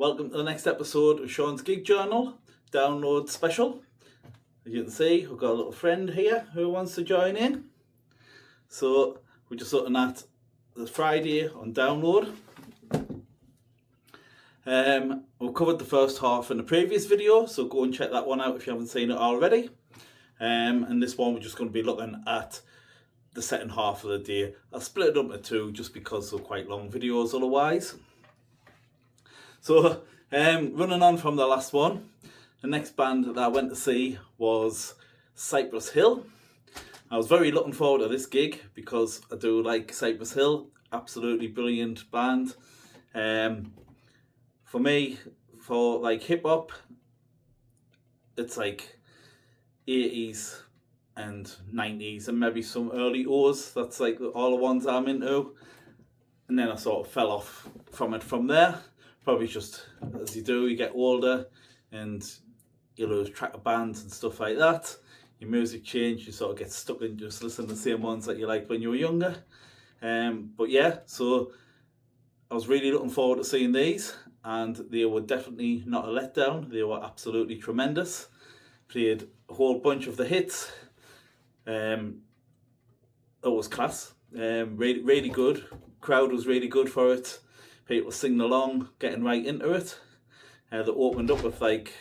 Welcome to the next episode of Shaun's Gig Journal Download Special. As you can see, we've got a little friend here who wants to join in. So we're just looking at the Friday on Download. We've covered the first half in the previous video, so go and check that one out if you haven't seen it already. And this one we're just going to be looking at the second half of the day. I'll split it up into two just because they're quite long videos otherwise. So running on from the last one, the next band that I went to see was Cypress Hill. I was very looking forward to this gig because I do like Cypress Hill, absolutely brilliant band. For me, for like hip hop, it's like 80s and 90s and maybe some early O's. That's like all the ones I'm into. And then I sort of fell off from it from there. Probably just as you do, you get older and you lose track of bands and stuff like that. Your music change, you sort of get stuck in just listening to the same ones that you liked when you were younger. But yeah, so I was really looking forward to seeing these, and they were definitely not a letdown. They were absolutely tremendous. Played a whole bunch of the hits. It was class. Really good. Crowd was really good for it. People singing along, getting right into it. They opened up with like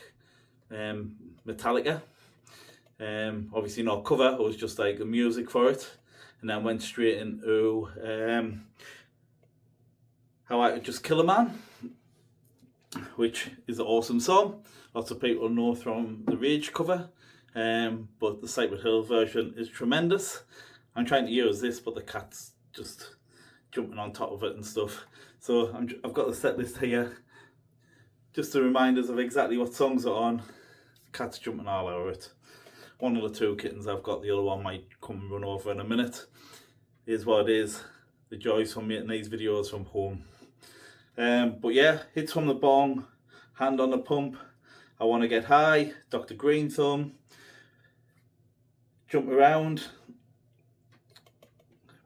Metallica. Obviously not cover, it was just like the music for it. And then went straight into How I Could Just Kill a Man, which is an awesome song. Lots of people know from the Rage cover, but the Cypress Hill version is tremendous. I'm trying to use this, but the cat's just jumping on top of it and stuff. So I've got the set list here, just to remind us of exactly what songs are on. The cat's jumping all over it. One of the two kittens I've got, the other one might come and run over in a minute. Here's what it is. The joys from making these videos from home. But yeah, Hits from the Bong, Hand on the Pump, I Want to Get High, Dr. Green Thumb, Jump Around,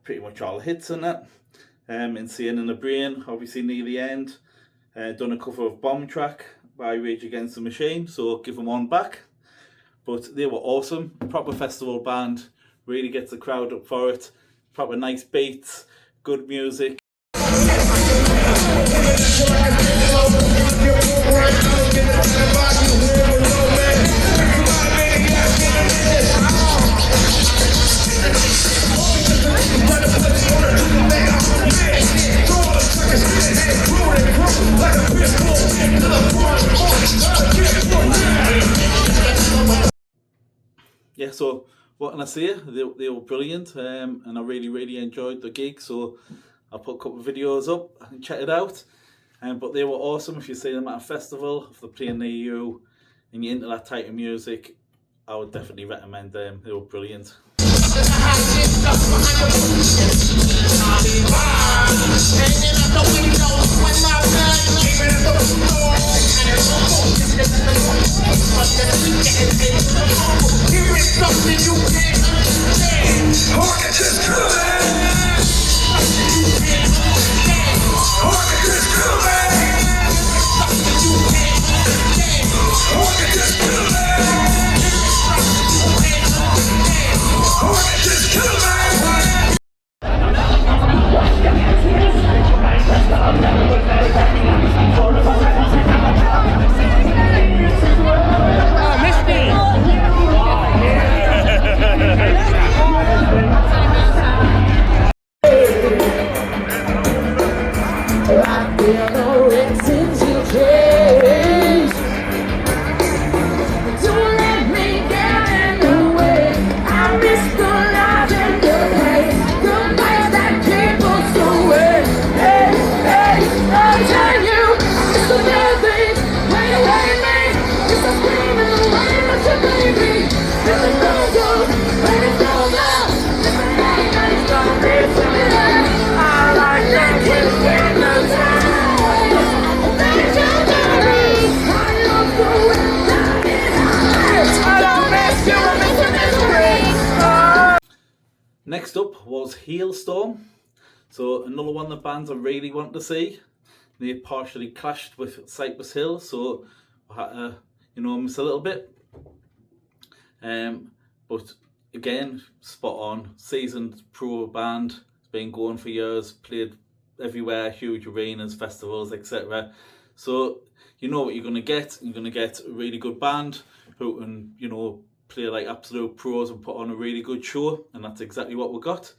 pretty much all the hits in it. Insane in the Brain, obviously near the end. Done a cover of Bomb Track by Rage Against the Machine, so give them one back. But they were awesome, proper festival band, really gets the crowd up for it. Proper nice beats, good music. Yeah, so what can I say? They were brilliant, and I really enjoyed the gig. So I'll put a couple of videos up and check it out. But they were awesome. If you see them at a festival, if they're playing near you and you're into that type of music, I would definitely recommend them. They were brilliant. Next up was Halestorm. So another one of the bands I really want to see. they partially clashed with Cypress Hill, so I had to, miss a little bit. But again, spot on, seasoned pro band, it's been going for years, played everywhere, huge arenas, festivals, etc. So you know what you're going to get. You're going to get a really good band who can, play like absolute pros and put on a really good show, and that's exactly what we got.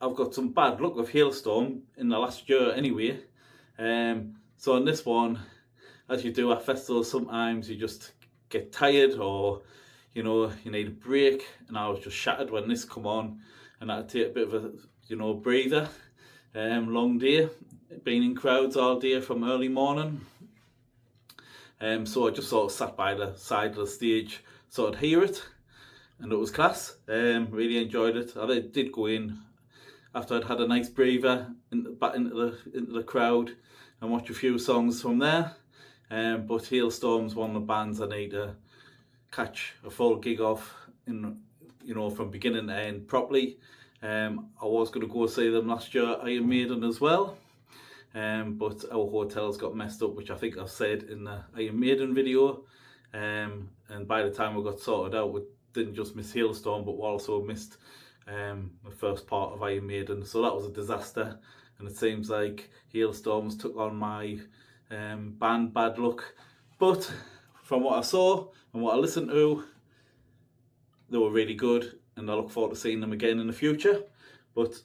I've got some bad luck with Halestorm in the last year anyway. So on this one, as you do at festivals, sometimes you just get tired or you need a break, and I was just shattered when this come on, and I had to take a bit of a breather. Long day, been in crowds all day from early morning. So I just sort of sat by the side of the stage, sort of hear it, and it was class. Really enjoyed it. I did go in after I'd had a nice breather back into the crowd and watch a few songs from there. But Halestorm's one of the bands I need to catch a full gig of from beginning to end properly. I was going to go see them last year, Iron Maiden as well. But our hotels got messed up, which I think I've said in the Iron Maiden video. And by the time we got sorted out, we didn't just miss Halestorm, but we also missed the first part of Iron Maiden. So that was a disaster. And it seems like Halestorms took on my band bad luck. But from what I saw and what I listened to, they were really good, and I look forward to seeing them again in the future. But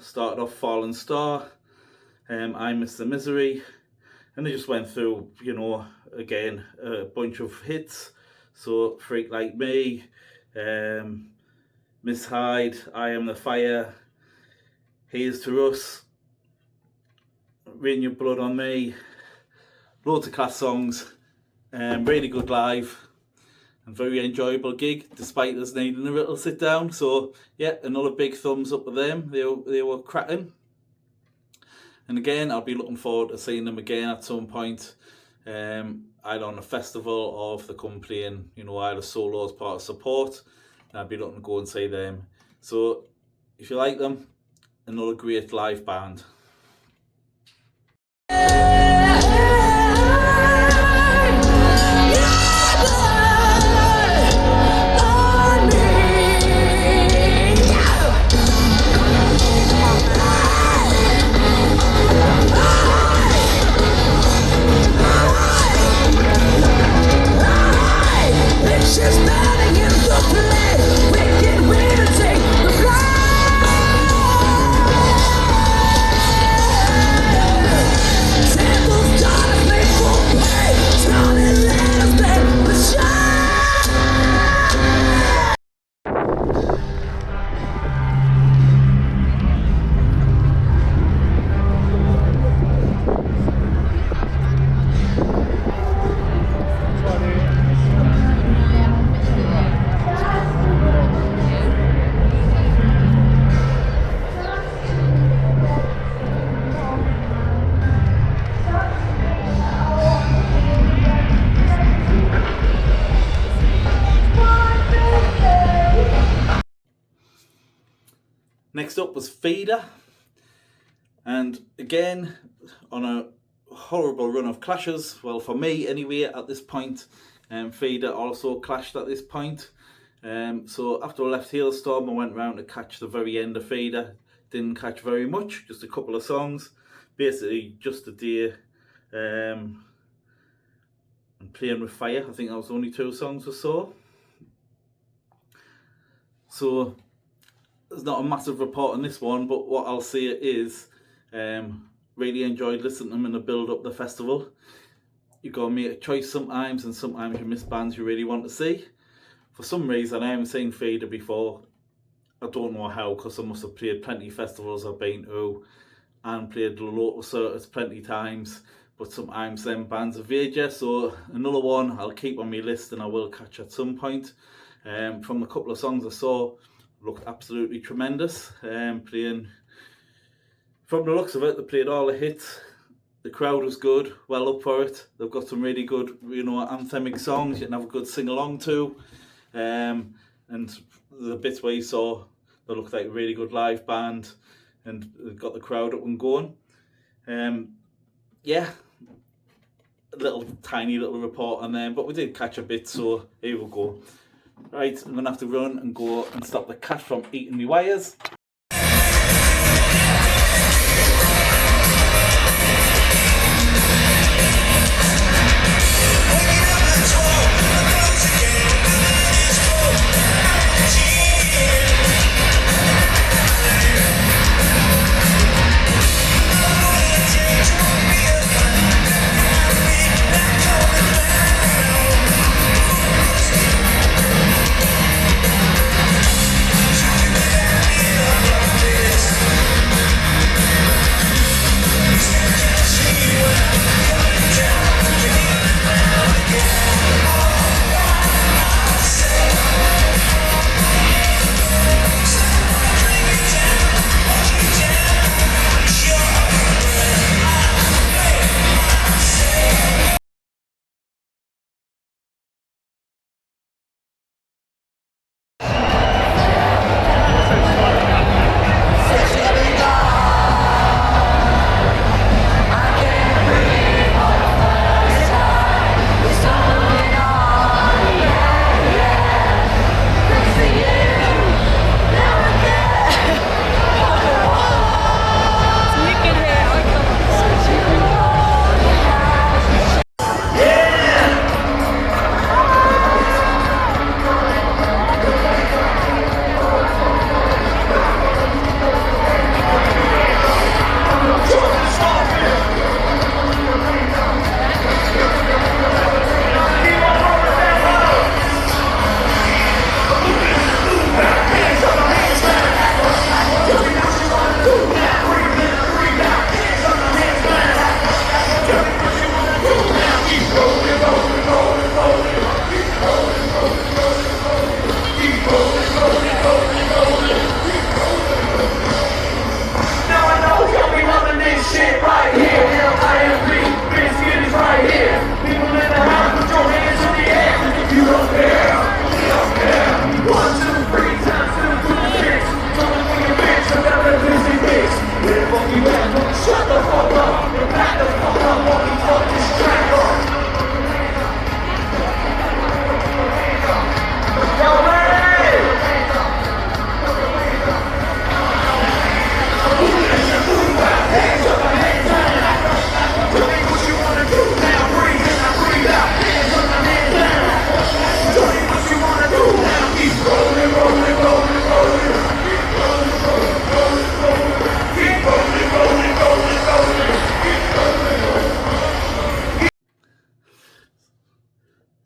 started off Fallen Star, I Miss the Misery, and they just went through again a bunch of hits. So Freak Like Me, Miss Hyde, I Am the Fire, Here's to Us, Rain Your Blood on Me, loads of class songs, really good live and very enjoyable gig, despite us needing a little sit down. So yeah, another big thumbs up for them. They were cracking. And again, I'll be looking forward to seeing them again at some point. Either on a festival or if they come playing, either solo as part of support. I'll be looking to go and see them. So if you like them, another great live band. Next up was Feeder, and again on a horrible run of clashes, well for me anyway at this point. Feeder also clashed at this point. So after I left Halestorm, I went round to catch the very end of Feeder. Didn't catch very much, just a couple of songs, basically just a day and Playing with Fire. I think that was only 2 songs or so. So there's not a massive report on this one, but what I'll say is really enjoyed listening to them in the build up the festival. You got to make a choice sometimes, and sometimes you miss bands you really want to see. For some reason, I haven't seen Feeder before. I don't know how, because I must have played plenty of festivals I've been to and played the local circuits plenty times, but sometimes them bands evade you. So another one I'll keep on my list and I will catch at some point. From the couple of songs I saw, looked absolutely tremendous. Playing, from the looks of it, they played all the hits. The crowd was good, well up for it. They've got some really good, anthemic songs you can have a good sing along to. And the bits where you saw, they looked like a really good live band and got the crowd up and going. yeah, a little tiny little report on them, but we did catch a bit, so here we go. Right, I'm gonna have to run and go and stop the cat from eating me wires.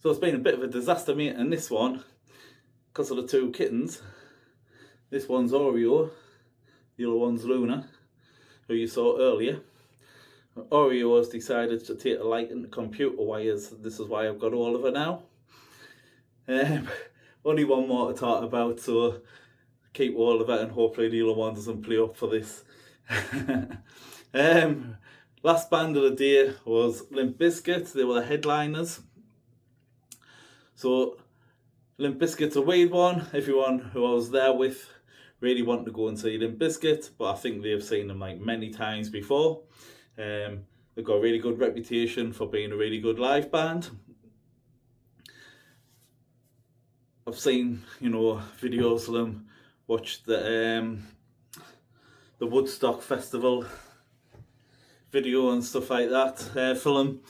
So it's been a bit of a disaster meeting this one because of the two kittens. This one's Oreo, the other one's Luna, who you saw earlier. Oreo has decided to take a liking to computer wires. This is why I've got all of her now. Only one more to talk about, so keep all of it and hopefully the other one doesn't play up for this. Last band of the day was Limp Bizkit. They were the headliners. So Limp Bizkit's a weird one. Everyone who I was there with really wanted to go and see Limp Bizkit, but I think they've seen them like many times before. They've got a really good reputation for being a really good live band. I've seen, videos of them, watched the Woodstock Festival video and stuff like that, film,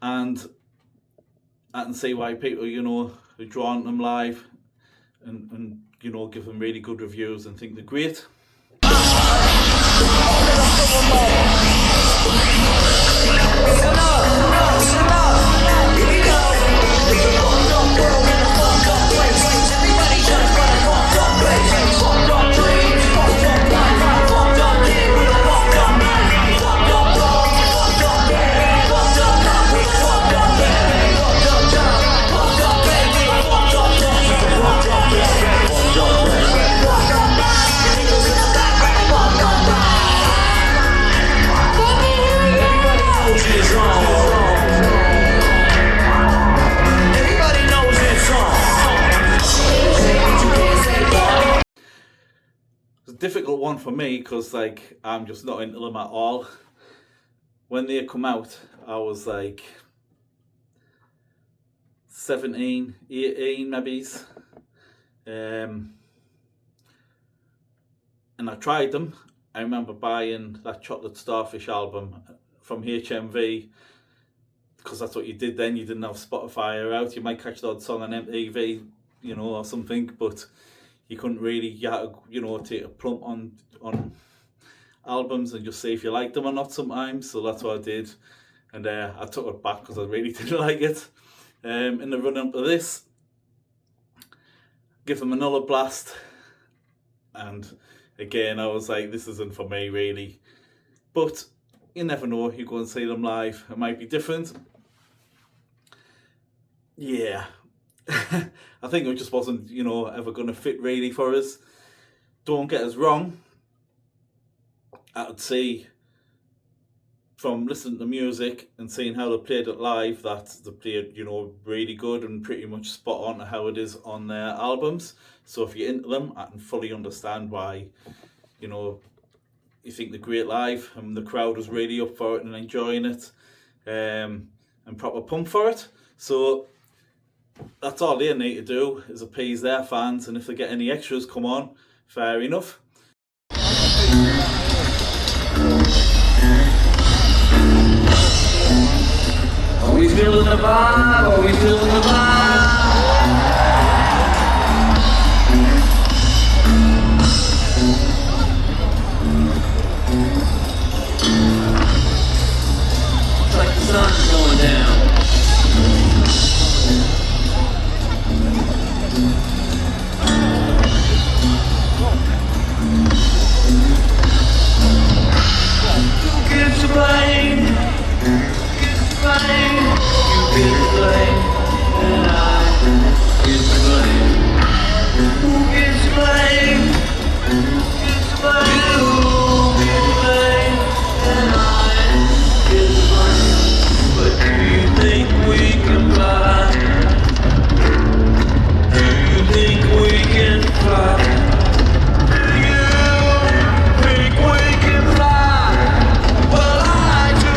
and I can see why people, are drawn to them live and give them really good reviews and think they're great. Difficult one for me because I'm just not into them at all. when they come out, I was like 17, 18 maybe. And I tried them. I remember buying that Chocolate Starfish album from HMV, because that's what you did then. You didn't have Spotify out. You might catch the odd song on MTV, you know, or something, but you couldn't really, you had to, you know, take a plump on albums and just see if you liked them or not sometimes. So that's what I did, and I took it back because I really didn't like it. In the run up to this, give them another blast, and again I was like, this isn't for me really. But you never know, you go and see them live, it might be different. Yeah. I think it just wasn't, you know, ever going to fit really for us. Don't get us wrong, I would say from listening to music and seeing how they played it live, that they played, you know, really good and pretty much spot on to how it is on their albums. So if you're into them, I can fully understand why, you know, you think they're great live, and the crowd was really up for it and enjoying it, and proper pumped for it. So that's all they need to do, is appease their fans, and if they get any extras come on, fair enough. Are we feeling the vibe? Are we feeling the vibe? It's like the sun's going down. Who gives the blame? You get the blame, and I get the blame. Who gets the blame? You get the blame, and I get the blame. But do you think we can fly? Do you think we can fly? Do you think we can fly? Well, I do.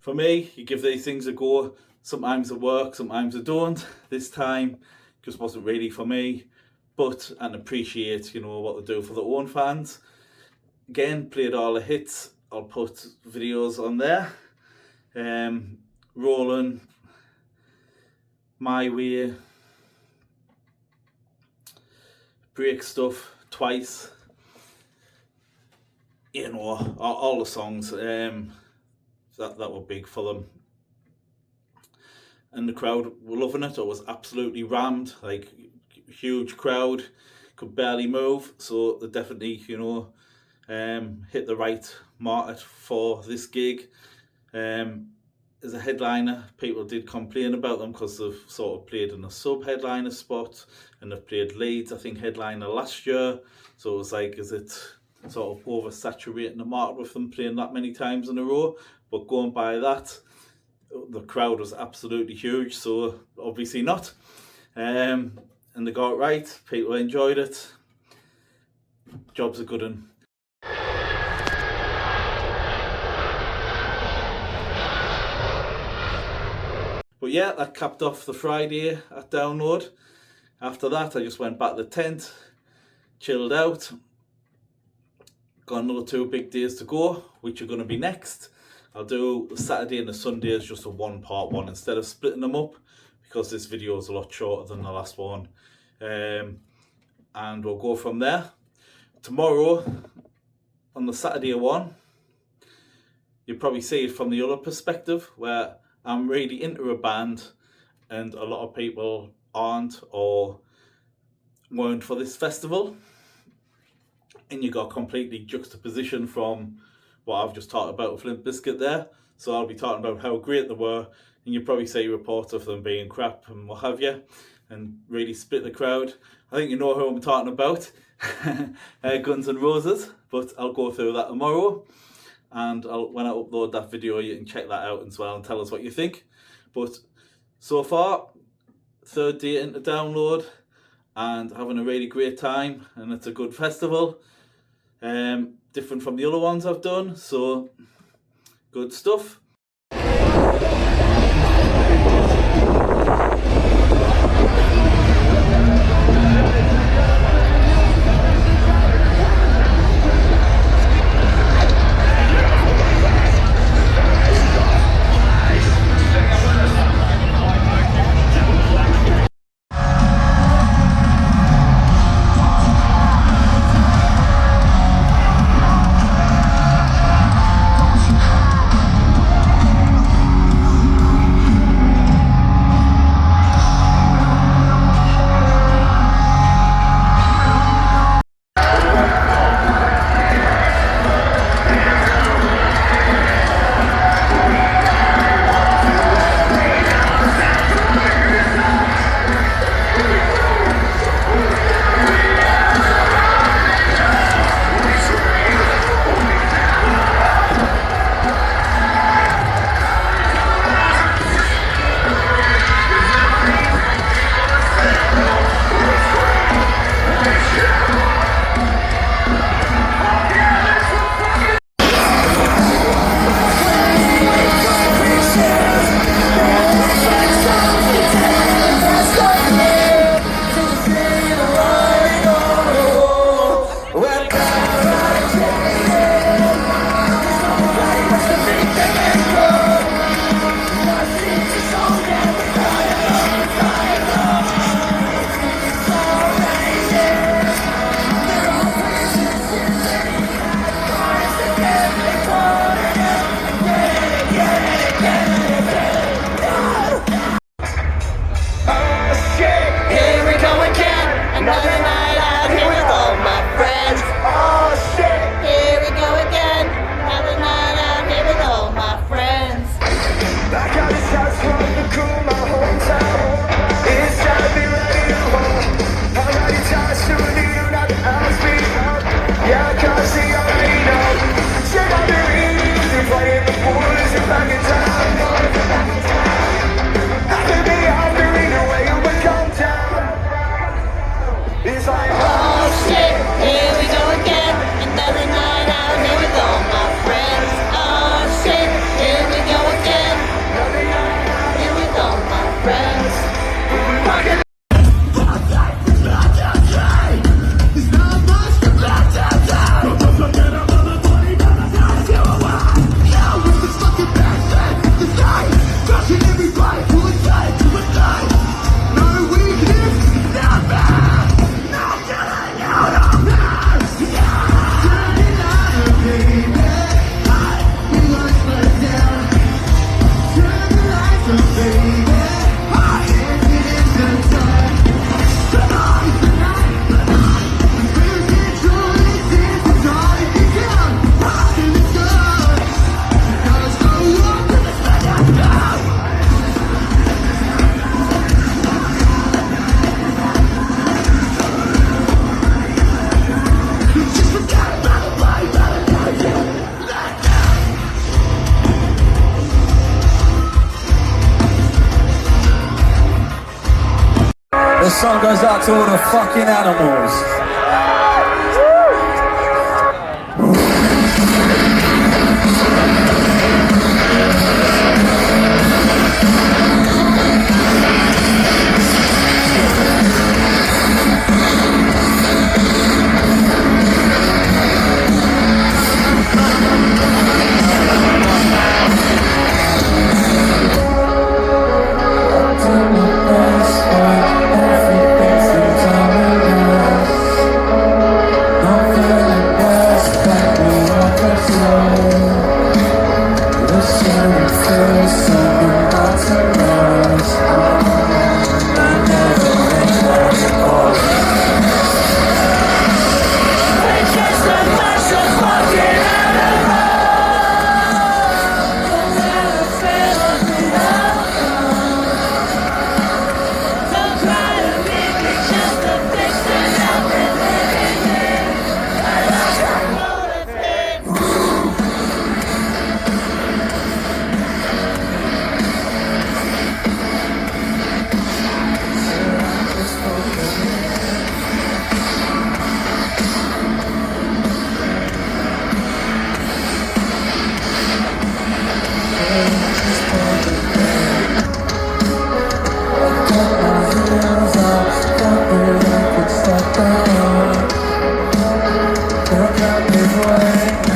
For me, you give these things a go. Sometimes they work, sometimes they don't. This time just wasn't really for me, but I appreciate, you know, what they do for their own fans. Again, played all the hits. I'll put videos on there. Rolling, My Way, Break Stuff, Twice. You know, all the songs. That were big for them, and the crowd were loving it. It was absolutely rammed, like huge crowd, could barely move. So they definitely, you know, hit the right market for this gig. As a headliner, people did complain about them because they've sort of played in a sub-headliner spot, and they've played Leeds, I think, headliner last year. So it was like, is it sort of oversaturating the market with them playing that many times in a row? But going by that, the crowd was absolutely huge, so obviously not. And they got it right, people enjoyed it. Job's a good one. But yeah, that capped off the Friday at Download. After that, I just went back to the tent, chilled out. Got another 2 big days to go, which are going to be next. I'll do the Saturday and the Sunday as just a one-part one instead of splitting them up, because this video is a lot shorter than the last one. And we'll go from there. Tomorrow, on the Saturday of one, you probably see it from the other perspective, where I'm really into a band and a lot of people aren't or weren't for this festival. And you got completely juxtaposition from what I've just talked about with Limp Bizkit there. So I'll be talking about how great they were, and you probably see reports of them being crap and what have you, and really split the crowd. I think you know who I'm talking about, Guns N' Roses, but I'll go through that tomorrow. And when I upload that video, you can check that out as well and tell us what you think. But so far, third day into download and having a really great time, and it's a good festival. Different from the other ones I've done, so good stuff. This song goes out to all the fucking animals. out this way.